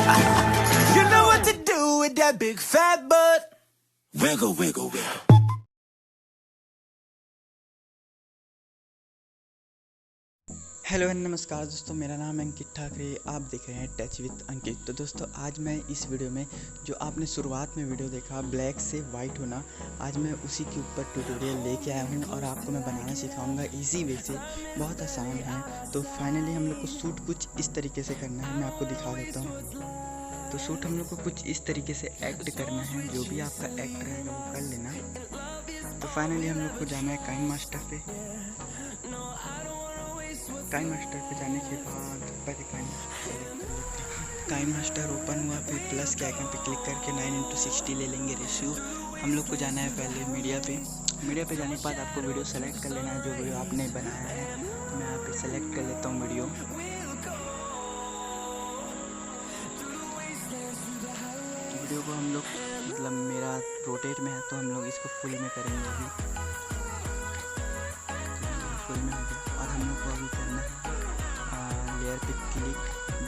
You know what to do with that big fat butt. Wiggle, wiggle, wiggle. Hello and नमस्कार दोस्तों, मेरा नाम है अंकित ठाकरे। आप देख रहे हैं टच विद अंकित। तो दोस्तों, आज मैं इस वीडियो में जो आपने शुरुआत में वीडियो देखा ब्लैक से वाइट होना, आज मैं उसी के ऊपर ट्यूटोरियल लेके आया हूँ और आपको मैं बनाना सिखाऊंगा इजी वे से। बहुत आसान है। तो फाइनली हम लोग को शूट कुछ इस तरीके से करना है, मैं आपको दिखा देता हूँ। तो शूट हम लोग को कुछ इस तरीके से एक्ट करना है, जो भी आपका एक्ट रहेगा वो कर लेना। तो फाइनली हम लोग को जाना है काइनमास्टर पे। काइनमास्टर पे जाने के बाद पहले काइनमास्टर ओपन हुआ, फिर प्लस के आइकन पे क्लिक करके 9:60 ले लेंगे रेशियो। हम लोग को जाना है पहले मीडिया पे। मीडिया पे जाने के बाद आपको वीडियो सेलेक्ट कर लेना है, जो वीडियो आपने बनाया है। तो मैं यहाँ पे सेलेक्ट कर लेता हूँ वीडियो। वीडियो को हम लोग मतलब मेरा रोटेट में है, तो हम लोग इसको फुल में करेंगे अभी। फुल में हो गया और हम लोग को अभी करना है लेयर पे क्लिक।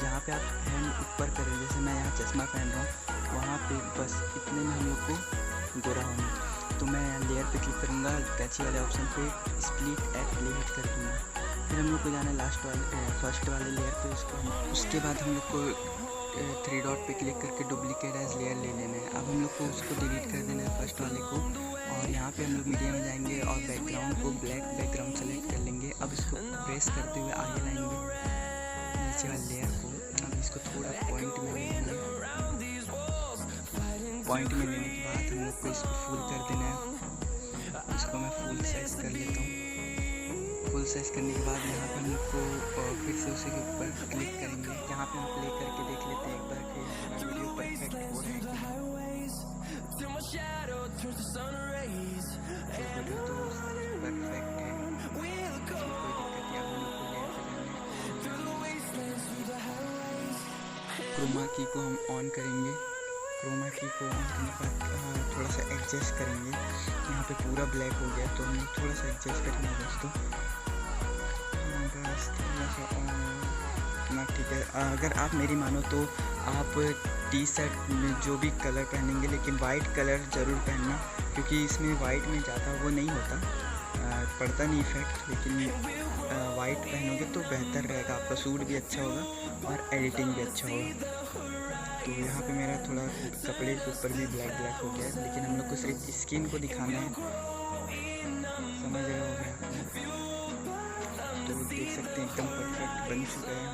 जहाँ पे आप हैंड ऊपर करें, जैसे मैं यहाँ चश्मा पहन रहा हूँ, वहाँ पे बस इतने में हम लोग को गोरा होना। तो मैं यहाँ लेयर पे क्लिक करूँगा, कैची वाले ऑप्शन पे स्प्लिट एट प्ले हिट कर दूँगा। फिर हम लोग को जाना है फर्स्ट वाले लेयर पे। उसके बाद हम लोग को 3 डॉट पे क्लिक करके डुप्लीकेट एज लेयर ले लेना है। अब हम लोग को उसको डिलीट कर देना है फर्स्ट वाले को। और यहाँ पे हम लोग मीडिया में जाएंगे और बैकग्राउंड को ब्लैक बैकग्राउंड सेलेक्ट कर लेंगे। अब इसको प्रेस करते हुए आगे लाएंगे नीचे वाले लेयर को। अब इसको थोड़ा पॉइंट में ले लेंगे। पॉइंट में लेने के बाद हम लोग को इसको फुल कर देना है। इसको मैं फुल साइज कर लेता हूँ। फुल साइज करने के बाद यहाँ पे हम लोग को फिर से उसी के ऊपर क्लिक करेंगे। यहाँ पे हम प्ले करके देख लेते हैं एक बार कि हमारा वीडियो परफेक्ट हो रहा है कि नहीं। वीडियो तो परफेक्ट है, कोई दिक्कत नहीं। अब हम लोग को लेयर पे जाना है। क्रोमा की को हम ऑन करेंगे। क्रोमा की को ऑन करने के बाद थोड़ा सा एडजस्ट करेंगे। यहाँ पे पूरा ब्लैक हो गया, तो हम लोग थोड़ा सा एडजस्ट करेंगे दोस्तों। बस थोड़ा सा ना, ठीक है। अगर आप मेरी मानो तो आप टी शर्ट में जो भी कलर पहनेंगे, लेकिन वाइट कलर ज़रूर पहनना, क्योंकि इसमें वाइट में ज़्यादा वो नहीं होता, पड़ता नहीं इफेक्ट। लेकिन वाइट पहनोगे तो बेहतर रहेगा, आपका सूट भी अच्छा होगा और एडिटिंग भी अच्छा होगा। तो यहाँ पे मेरा थोड़ा कपड़े के ऊपर भी ब्लैक हो गया है, लेकिन हम लोग को सिर्फ स्किन को दिखाना है। समझ रहे हो गया? तो देख सकते हैं एकदम परफेक्ट बन चुका है।